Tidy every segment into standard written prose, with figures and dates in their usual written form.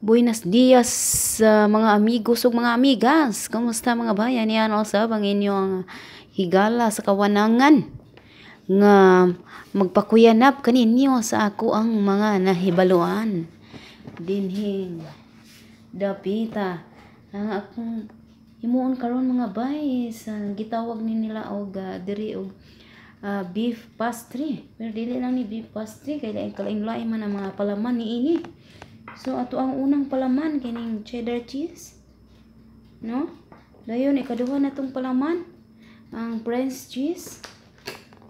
Buenos dias sa mga amigos ug mga amigas. Kamusta mga bayan? Yan usab ang inyong higala sa kawanangan nga magpakuyanap kaninyo sa ako ang mga nahibaluan. Dinhing dapita ang akong himuon karon mga bay sa gitawag ni nila og diri og beef pastry. Pero dili lang ni beef pastry kay lain-lain man ang mga palaman niini. So ato ang unang palaman kining cheddar cheese, no? Dayon ikaduha na tong palaman ang French cheese.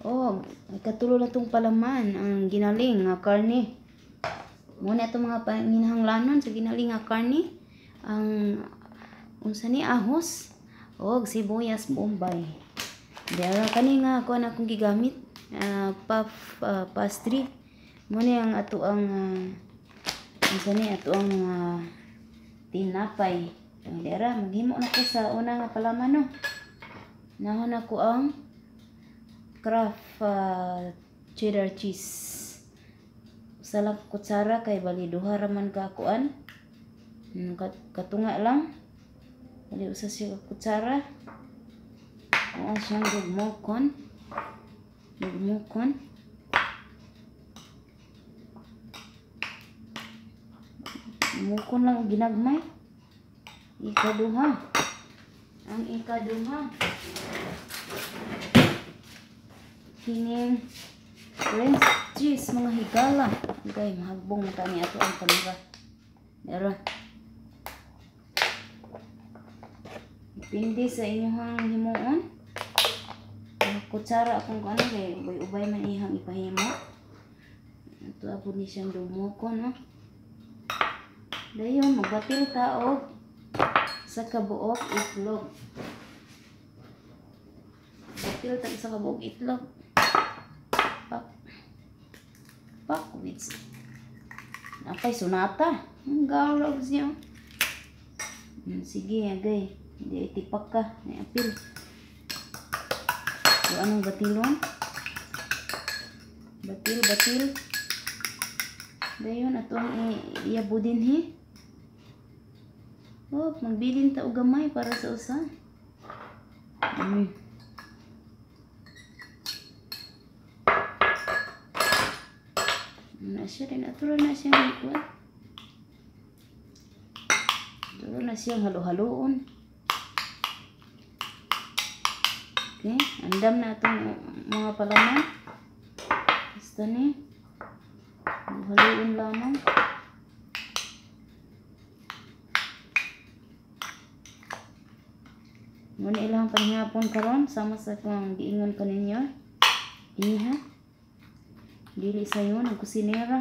Oh, ikatulo na tong palaman ang ginaling nga karne. Muna itong mga panginahanglanon sa ginaling nga karne, ang unsa ni ahos og sibuyas bombay. Dara kani nga ako na akong gigamit puff pastry. Muna ang ato ang ni ato ang tinapay. Dera maghimo na ko sa una nga palaman no. Nahon ako ang Kraft cheddar cheese. Usa lang kutsara kay bali duha ra man ka kuan. Katunga lang. Bali usa siya kutsara. Oo siyang gugmokon. Mukon lang ginagmay. Ikaduha. Ang ikaduha. Kining French cheese mga higala. Okay, mahagbong mata ni ato ang kamera. Dara. Depende sa inyong himuon. Kutsara akong ano kay ubay-ubay man ihang ipahimo. Ito ako ni siyang dumukon no. Dayon magbatil ta og sa kabuok itlog. Batil ta sa kabuok itlog. Pak wits. Napay sunata. Ang gawag niyo. Sige agay. Hindi itipak ka. May apil. So anong batilon? Batil. Dayon ato ang iabudin hi. Oh, magbilin ta og gamay para sa usa. Na siya rin aturo na siyang liquid. Aturo na siyang halo-haloon. Okay, andam na itong mga palaman. Basta ni haloon lamang. Muna ilang panghapon karon sama sa kung giingon kaninyo. Iniha. Dili sa yun ang kusinera.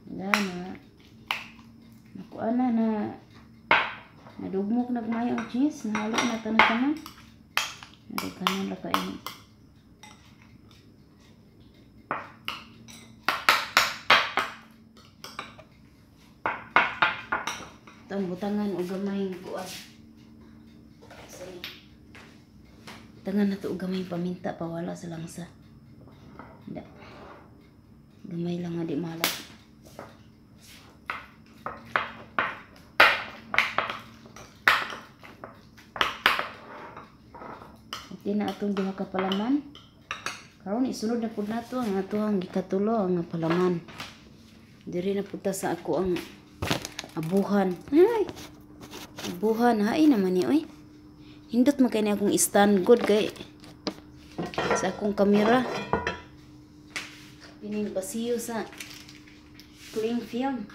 Wala na. Nakuha na nadugmok nagmayo ang cheese. Nahalo na tanan-tanan. Nagkanan lang kain. Itong butangan o gamay buwan. Tangan na ito o gamay paminta pawala sa langsa. Hindi. Gamay lang nga di malat. Ito na itong duha ka palaman. Karon isunod na po na ito ang ato ang gikatulo ang palaman. Diri na punta sa ako ang abuhan. Ay. Abuhan. Hain naman ni oy. Hindot man kay ni akong stand good kay sa akong kamera. Pining basiyo sa cling film.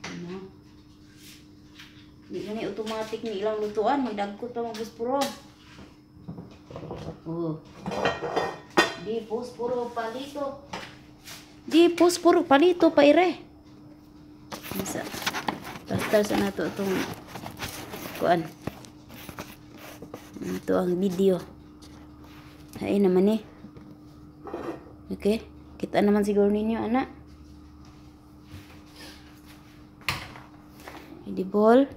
Ano? Di na ni automatic ni ilang lutuan. Magdagkot pa magbuspuro. Oh. Di puspuro palito. Di puspuro palito pa ire. Masa basta sa nato itong kuan. Ito ang video. Hay naman eh. Okay. Kita naman siguro ninyo anak. Edible.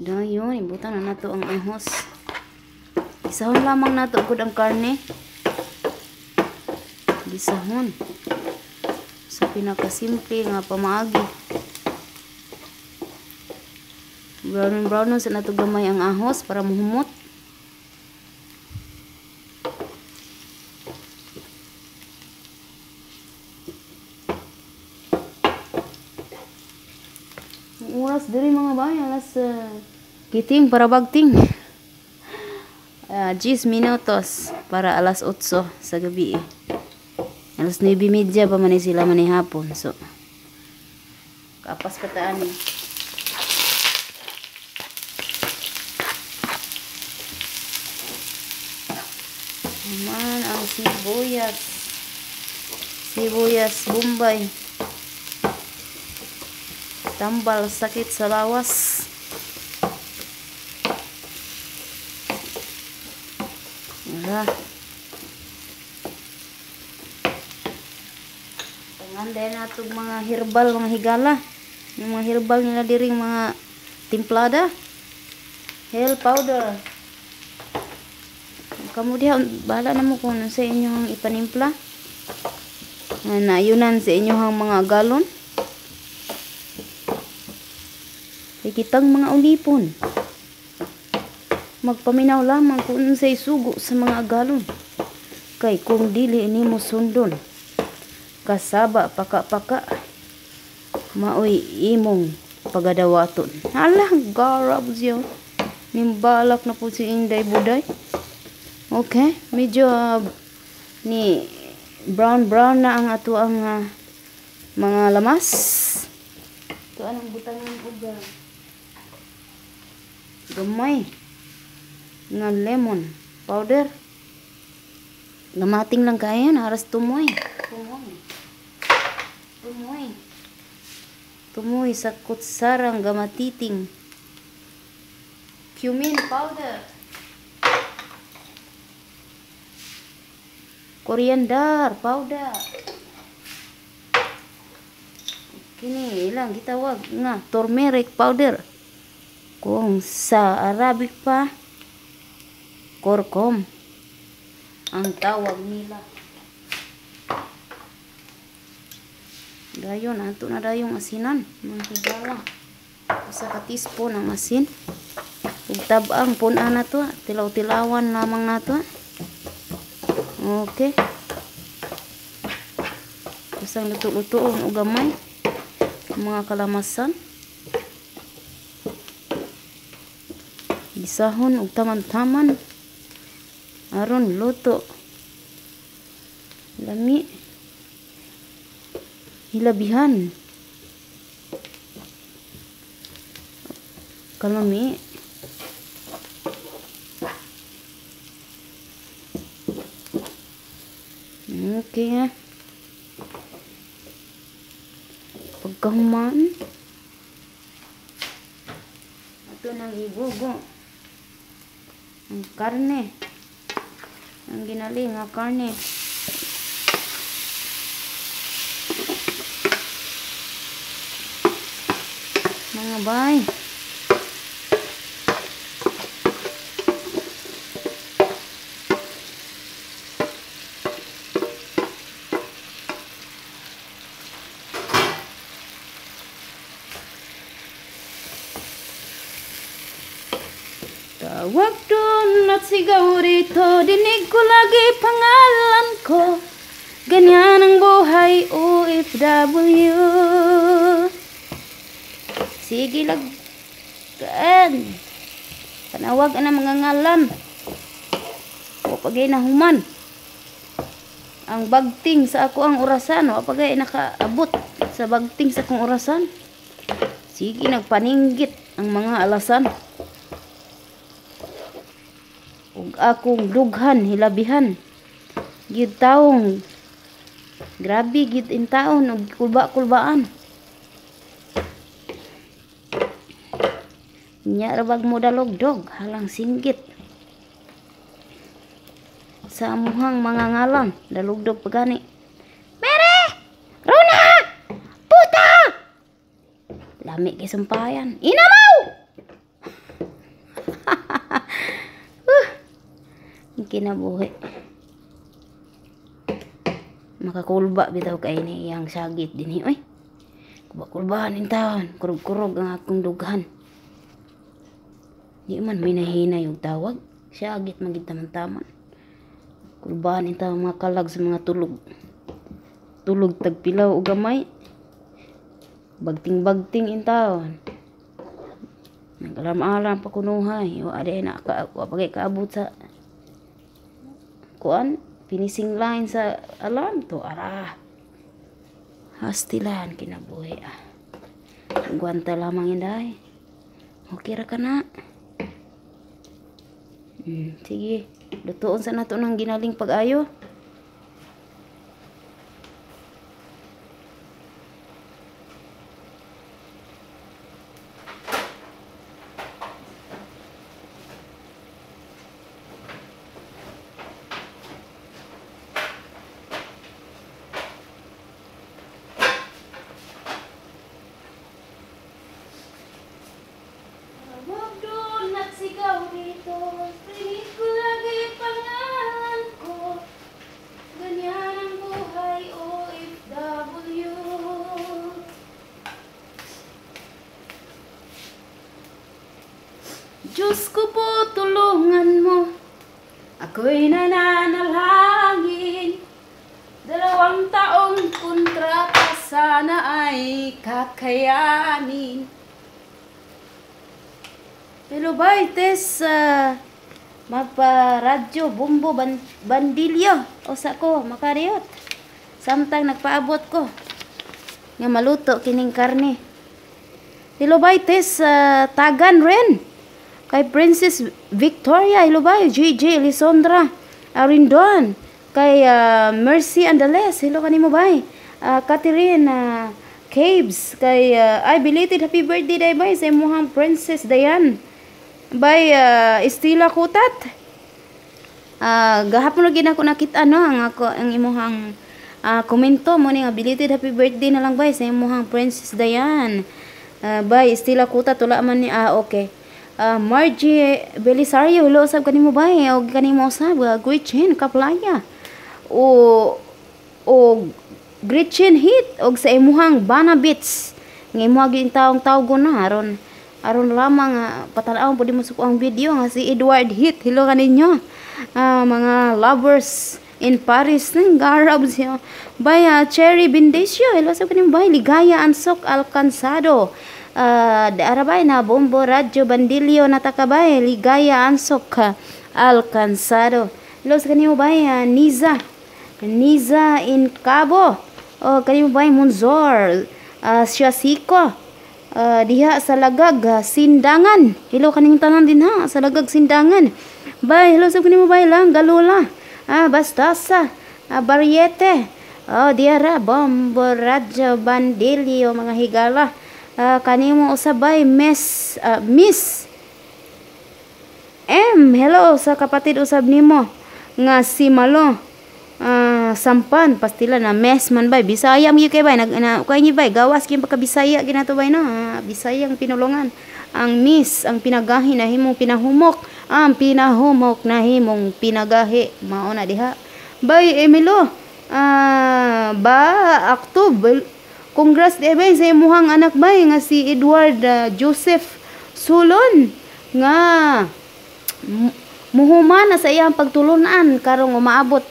Dayon, ibutan na nato ang ahos. Gisahon lamang nato gud ang karne. Gisahon. Sa pinakasimple nga pamaagi. Brown sa nato gamay ang ahos para muhumot. Ang oras diri mga bay, alas kiting para bagting. 10 minutos para alas 8 sa gabi. Alas 9:30 pa man sila manihapon. So, kapas kataan eh. Naman ang sibuyas. Sibuyas Bombay. Tambal sakit sa lawas. Wala. Panganday nato mga herbal, mga higala. Yung mga herbal nila diring mga timplada. Hair powder. Kamu diha, bahala na mo kung ano sa inyong ipanimpla. Nayunan sa inyong mga galon. Kitang mga ulipon. Magpaminaw lamang kung ano sa isugo sa mga galon. Kay kung dili ni mo sundon, kasaba paka-paka, maoy imong pagadawaton. Alah, garab siya. Nimbalak na po si Inday Buday. Okay, medyo ni brown na ang ato ang mga lamas. Ito anong butangan uga. Gamay nga lemon powder. Gamating lang kaya na aras tumoy. Tumoy sa kutsarang gamatiting. Cumin powder. Coriander powder. Kini ilang gitawag nga turmeric powder. Kung sa Arabic pa, korkom ang tawag nila. Dayon, ato na dayong asinan. Mga higala. Isa ka teaspoon ang asin. Ug tabang puna na to. Tilaw-tilawan lamang na to. Okay. Isang luto-lutoon o gamay. Mga kalamasan. Isahon og taman-taman. Aron luto. Lami. Hilabihan. Kalami. Okay. Pagkahuman. Ito nang ibugo. Ang karne. Ang ginaling nga karne. Mga bay. Tawag doon at sigaw rito, dinig ko lagi pangalan ko. Ganyan ang buhay OFW. Sige lagkan. Panawag na mga ngalan. O pagay na human. Ang bagting sa ako ang orasan. O pagay nakaabot sa bagting sa akong orasan. Sige nagpaninggit ang mga alasan. Ug akong dughan, hilabihan. Gid taong. Grabe gid in taon ug kulba-kulbaan. Nya rabag mo dalogdog halang singgit. Sa amuhang mga ngalang dalugdog pagani. Mere! Rona! Puta! Lami kay sampayan. Inamaw! kinabuhi. Makakulba bitaw kay ni iyang sagit dinhi oy. Kulbahan in taon, kurog-kurog ang akong dughan. Di man may nahinay yung tawag. Sagit magid taman-taman. Kulbahan in taon mga kalag sa mga tulog. Tulog tagpilaw o gamay. Bagting-bagting in taon. Nagalam-alam pa kunuhay. O aday na pagay kaabot sa kuan. Finishing line sa alarm to. Ara. Hastilan kinabuhi ah. Guanta lamang inday. Okay ra ka na. Sige. Lutuon sa nato ng ginaling pag-ayo. Sigaw dito, pilit ko lagi pangalan ko. Ganyan ang buhay OFW. Diyos ko po, tulungan mo. Ako'y nananalangin. 2 taong kontrata sana ay kakayanin. Hello bye, Tess. Magpa-radyo, bumbo, bandilyo. O sa ko, makariyot. Samtang nagpaabot ko. Nga maluto, kining karne. Hello bye, Tess. Tagan rin. Kay Princess Victoria. Hello bye, JJ Elisondra Arindon. Kay Mercy Andales. Hello kanimo bye. Catherine Caves. Kay ay belated happy birthday day bye sa imuhang Princess Dayan. By Estila Kutat. Gahapon na ginako nakita ang imuhang komento mo ni nga belated happy birthday na lang bay sa imuhang Princess Dayan. By Estila Kutat tula man ni okay. Margie Belisario hello usab kanimo bay og kanimo usab Gretchen Kaplaya. O Gretchen Hit og sa imuhang Banabits. Nga imuha gyud taong tawgo na aron lamang patanaw po di mo ang video nga si Edward Hit. Hello kaninyo mga lovers in Paris ng garab siya by Cherry Bindesio. Hello sa kanimo bay Ligaya Ansok Alcansado arabay na Bombo Radyo Bandilyo natakabay Ligaya Ansok Alcansado. Hello sa kanimo bay Niza in Cabo o kanimo bay Munzor Siasiko diha sa Lagag Sindangan. Hello kaning tanan din ha sa Lagag Sindangan. Bye hello sa kanimo bay lang Galula Bastasa Bariete diha ra Bombo Radyo Bandilyo mga higala kanimo usabay Miss M. Hello sa kapatid usab nimo nga si Malo Sampan pastila na mes man bay Bisaya mo kay bay kay ni bay gawas gyud pagka Bisaya ginato bay no Bisayang pinulungan ang miss ang pinagahi na himong pinahumok ang pinahumok na himong pinagahi mao na diha bay Emilo ba October congrats di bay sa imuhang anak bay nga si Edward Joseph Sulon nga muhuman na sa iyang pagtulunan karong umaabot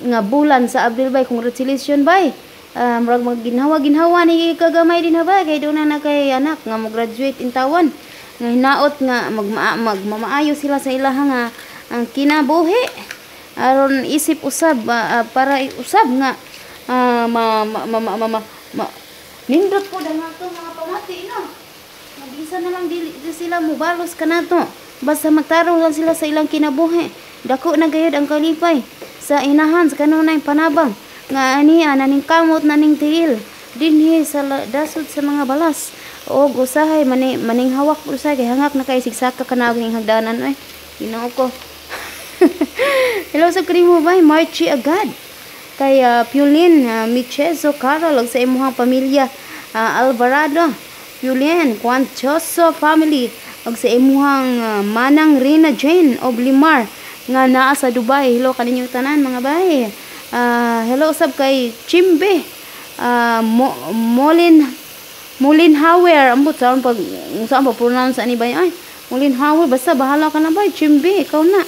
nga bulan sa Abril bay. Congratulations bay. Murag magginhawa ni kagamay din ha bay kay doon na kay anak nga mo-graduate in tawon. Nga hinaot nga magmamaayo sila sa ilahang ang kinabuhi. Aron isip usab para usab nga nindot po da nato mga pamati no. Mabisa na lang dili sila mubalos kanato. Basta magtarong lang sila sa ilang kinabuhi. Dako na gayud ang kalipay sa inahan sa kanunay panabang nga aniya naning kamot naning tiil dinhi sa dasod sa mga balas o usahay maning hawak usahay kay hangak na kay sigsaka kanaging hagdanan ay Ginoo ko. Hello sa kanimo bay Marchi agad kay Piolin Michezo Carol sa imuhang pamilya Alvarado Piolin Quanchoso family og sa imuhang Manang Rina Jane Oblimar nga naa sa Dubai. Hello kaninyong tanan mga bay. Hello sab kay Chimbe. Molinhauer. Ambot saan pag saan pa pronounce ani bay ay. Molinhauer basta bahala ka na bay. Chimbe ikaw na.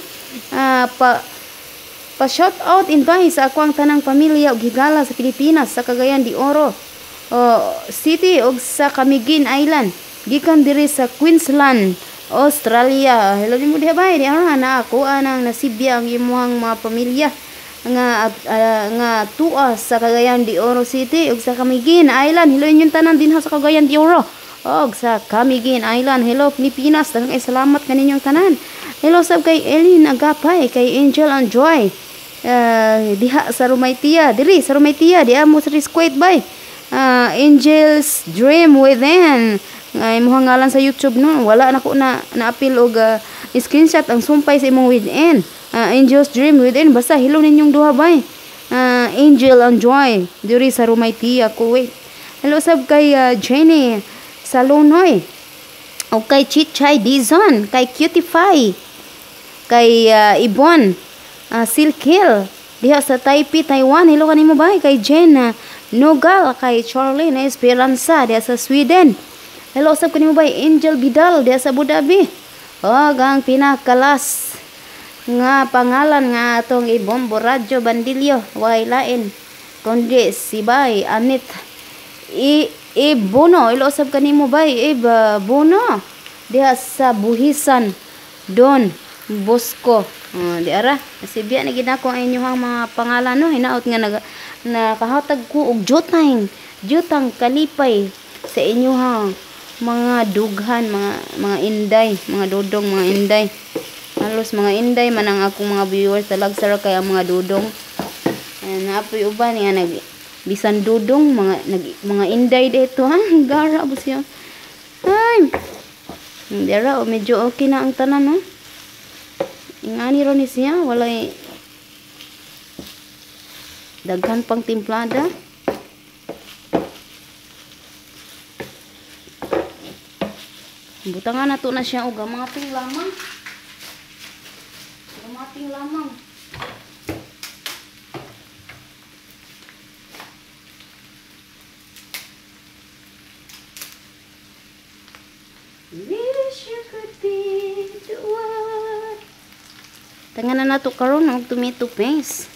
Pa-shout out invite sa ako ang tanang pamilya ug higala sa Pilipinas sa Cagayan de Oro City ug sa Camiguin Island gikan diri sa Queensland, Australia. Hello nimo diha bay di na ako anang nasibya ang imong mga pamilya nga tuwa sa Cagayan de Oro City ug sa Camiguin Island. Hello inyong tanan dinha sa Cagayan de Oro og sa Camiguin Island. Hello Pilipinas, daghang salamat kaninyong tanan. Hello sab kay Elin Agapay, kay Angel and Joy. Diha sa Rumaitia, diri sa Rumaitia, di mo sa Risquate bay. Angel's Dream Within. Nga imong ngalan sa YouTube no, wala na ko na apil og screenshot ang sumpay sa imong Within. Angel's Dream Within, basta hello ninyong duha bay. Angel and Joy, diri sa Rumaitia, Kuwait. Hello sab kay Jenny Salonoy. O kay Chichay Dizon, kay Cutify, kay Ibon Silkil diha sa Taipei, Taiwan. Hello kanimo bay kay Jen Nogal, kay Charlene Esperanza diha sa Sweden. Hello sab kanimo bay Angel Bidal diha sa Abu Dhabi. Ang pinakalas nga pangalan nga atong ibombo radyo bandilyo way lain kundi si bay Anit Bono. Hello sab kanimo bay Bono diha sa Buhisan Don Bosco. Di ara nasibya na gid ako ang inyong mga pangalan no. Hinaot nga nakahatag ko og jutang kalipay sa inyong mga dughan, mga inday, mga dudong, mga inday. Halos mga inday man ang akong mga viewers talagsara kay ang mga dudong. Naapoy uban nga bisan dudong mga inday dito ha. Gara po siya. Ay. Dira medyo okay na ang tanan no. Ingani ron ni siya, walay daghan pang timplada. Butangan na to na siya o gamating lamang. Gamating lamang. Wish you could be the one. Tangan na nato karon og tomato paste.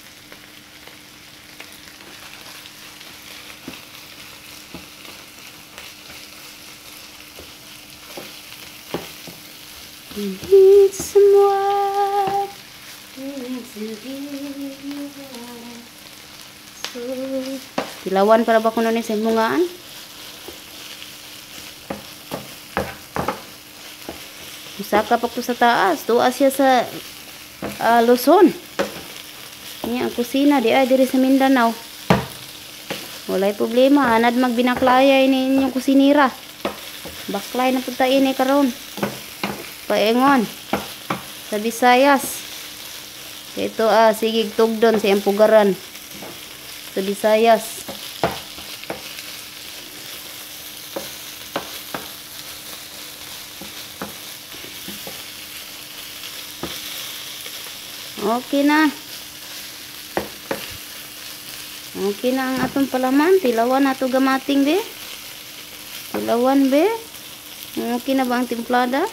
We need someone willing to give you all. So, tilawan para ba kuno ni sa mungaan? Usaka pa ko sa taas, tuas siya sa Luzon. Ini ang kusina di ay diri sa Mindanao. Walay problema, anad magbinaklaya ini inyong kusinira. Baklay na punta ini karon. Paingon sa Visayas. Ito sigig tugdon sa Empugaran sa Visayas. Okay na. Okay na ang atong palaman. Tilawan nato gamating be. Tilawan be. Okay na ba ang timplada?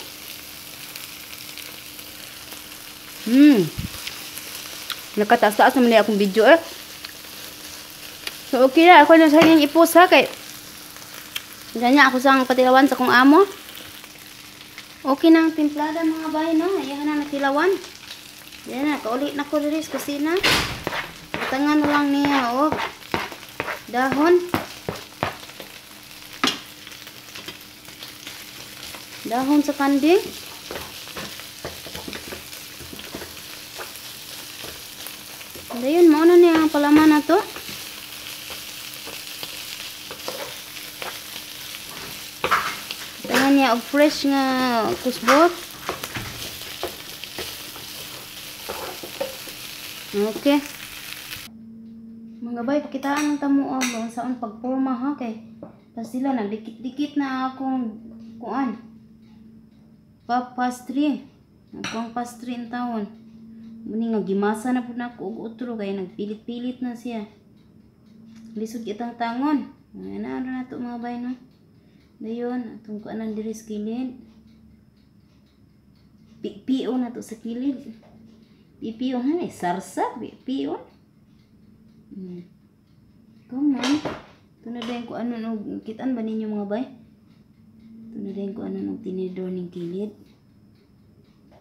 Nakataas-taas naman akong video So okay na. Ako na sa inyong ipost ha. Kay ganyan ako sa patilawan sa kong amo. Okay na ang timplada mga bahay no. Ayan na natilawan. Yan na, kaulit na ko diri sa kusina. Tangan na lang niya, dahon. Dahon sa kanding. Dayon, mauna niya ang palaman na to. Tangan niya, og fresh nga kusbot. Okay. Mga bay, pakitaan ng tamuan ba saan pagporma ha kay sila na dikit-dikit na akong kuan. Pastry. Akong pastry in taon. Muni nga gimasa na po na ako og utro kaya nagpilit-pilit na siya. Lisod kitang tangon. Ano na to mga bay no. Dayon atong kuanan diri sa kilid. Pion na to sa kilid. Pion na sarsa pion. Come on. Tunadayin ko ano no kitaan ba ninyo mga bay? Tunadayin ko ano no tinidor ning kilid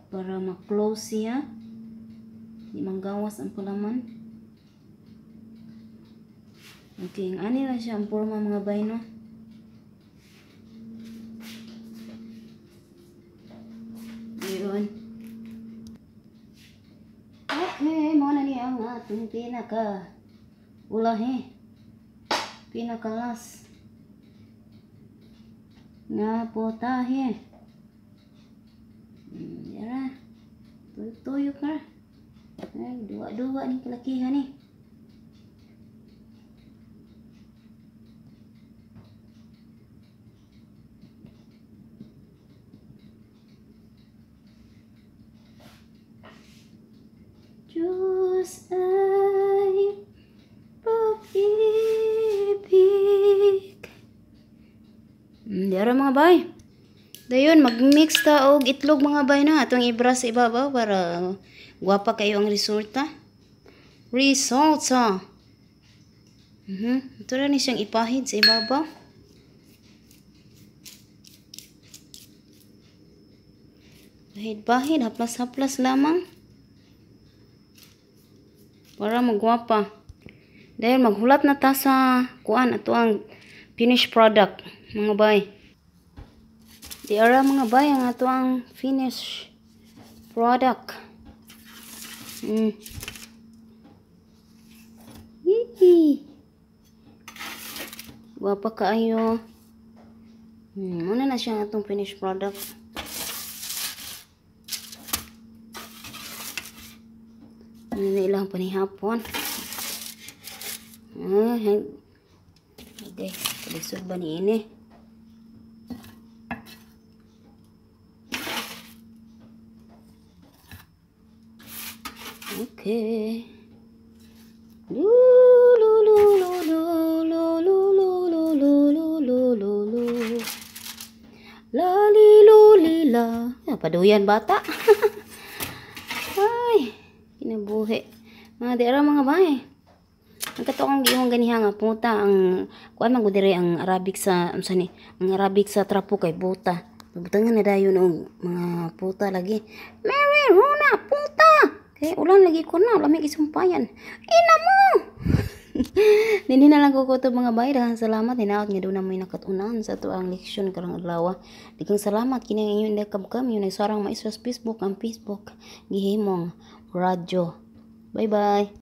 para ma-close siya. Di manggawas ang palaman. Okay, ang ani lang siya ang forma mga bay no. Ayun. Okay, mo na niya ang atong pinaka ulahe. Pinakalas nga potahe. Yara. Tuyok na. Ay, dua-dua ni kalakihan ni. Diyos ay pag-ibig. Diyara mga bay. Dayon, mag-mix ta og itlog mga bay na. Atong ibra sa ibabaw para guwapa kayo ang resulta. Resulta. Ito na ni siyang ipahid sa ibabaw. Bahid-bahid, haplas-haplas lamang. Para magwapa. Dahil maghulat na ta sa kuan ato ang finished product mga bay. Di ara mga bay ang ato ang finished product. Guwapa kaayo. Muna na siya atong finished product. Hindi lang panihapon. Okay, kalisod ba ni ini? Okay. Lalilulila. Paduyan bata. Ay, kinabuhi. Mga dira mga bay. Ang katong giimong ganiha nga puta ang kuan man gud diri ang Arabic sa unsa ni? Ang Arabic sa trapo kay buta. Butangan na dayon og mga puta lagi. Mary, Rona, puta. Kay ulan lagi ko na, lamig isumpayan. Ina mo. Dili na lang ko to mga bay. Daghang salamat hinaot nga do na may nakatunan sa tuang leksyon karong adlaw. Daghang salamat kini ang inyo nakabkam yung nagsarang maestro sa Facebook ang Facebook gihimong radyo. Bye bye.